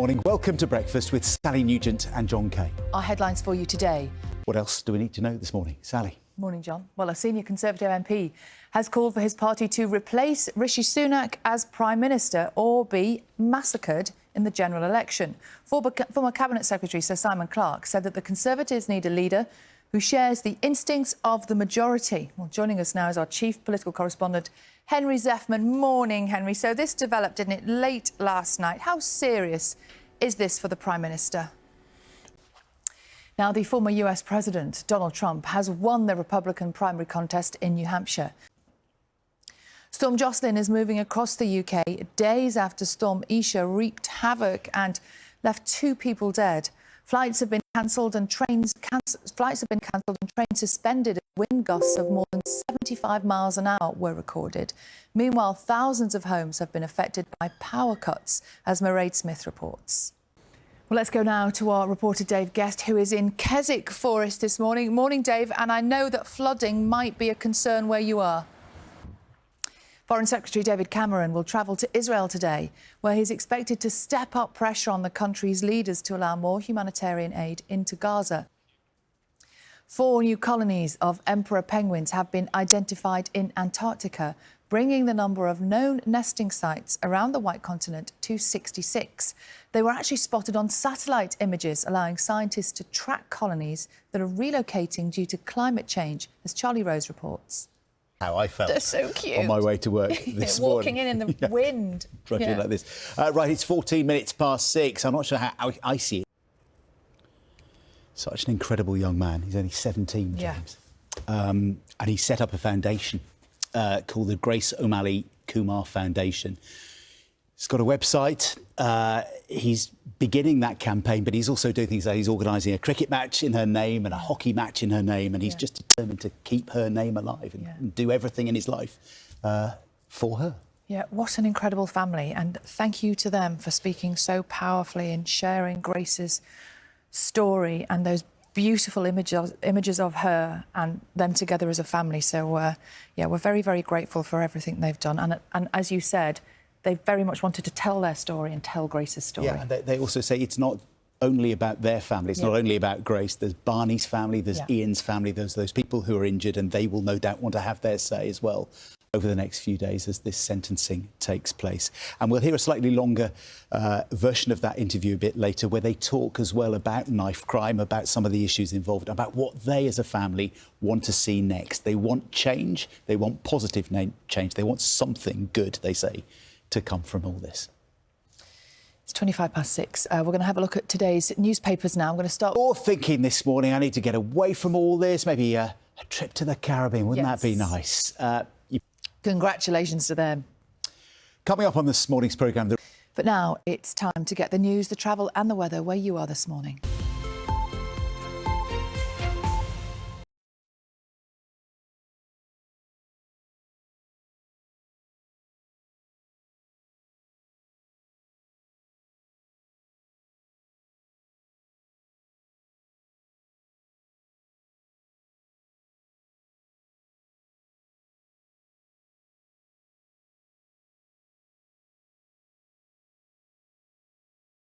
Morning. Welcome to Breakfast with Sally Nugent and John Kay. Our headlines for you today. What else do we need to know this morning? Sally. Morning, John. Well, a senior Conservative MP has called for his party to replace Rishi Sunak as Prime Minister or be massacred in the general election. Former Cabinet Secretary Sir Simon Clarke said that the Conservatives need a leader who shares the instincts of the majority. Well, joining us now is our chief political correspondent, Henry Zeffman. Morning, Henry. So this developed, didn't it, late last night? How serious is this for the Prime Minister? Now, the former US President, Donald Trump, has won the Republican primary contest in New Hampshire. Storm Jocelyn is moving across the UK days after Storm Isha wreaked havoc and left 2 people dead. Flights have been cancelled and trains suspended as wind gusts of more than 75 miles an hour were recorded. Meanwhile, thousands of homes have been affected by power cuts, as Mairead Smith reports. Well, let's go now to our reporter Dave Guest, who is in Keswick Forest this morning. Morning, Dave, and I know that flooding might be a concern where you are. Foreign Secretary David Cameron will travel to Israel today, where he's expected to step up pressure on the country's leaders to allow more humanitarian aid into Gaza. 4 new colonies of emperor penguins have been identified in Antarctica, bringing the number of known nesting sites around the White Continent to 66. They were actually spotted on satellite images, allowing scientists to track colonies that are relocating due to climate change, as Charlie Rose reports. How I felt. They're so cute. On my way to work this morning. Walking in the wind. Trudging like this. Right, it's 14 minutes past 6. I'm not sure how I see it. Such an incredible young man. He's only 17, James. And he set up a foundation called the Grace O'Malley Kumar Foundation. He's got a website. He's beginning that campaign, but he's also doing things like he's organising a cricket match in her name and a hockey match in her name, and he's just determined to keep her name alive and do everything in his life for her. Yeah, what an incredible family, and thank you to them for speaking so powerfully and sharing Grace's story and those beautiful images of her and them together as a family. So, yeah, we're very, very grateful for everything they've done. And as you said, they very much wanted to tell their story and tell Grace's story. Yeah, and they also say it's not only about their family. It's not only about Grace. There's Barney's family, there's Ian's family, there's those people who are injured, and they will no doubt want to have their say as well over the next few days as this sentencing takes place. And we'll hear a slightly longer version of that interview a bit later, where they talk as well about knife crime, about some of the issues involved, about what they as a family want to see next. They want change. They want positive change. They want something good, they say, to come from all this. It's 25 past 6. We're going to have a look at today's newspapers now. I'm going to start... Or thinking this morning, I need to get away from all this, maybe a trip to the Caribbean. Wouldn't that be nice? Congratulations to them. Coming up on this morning's programme... But now it's time to get the news, the travel and the weather where you are this morning.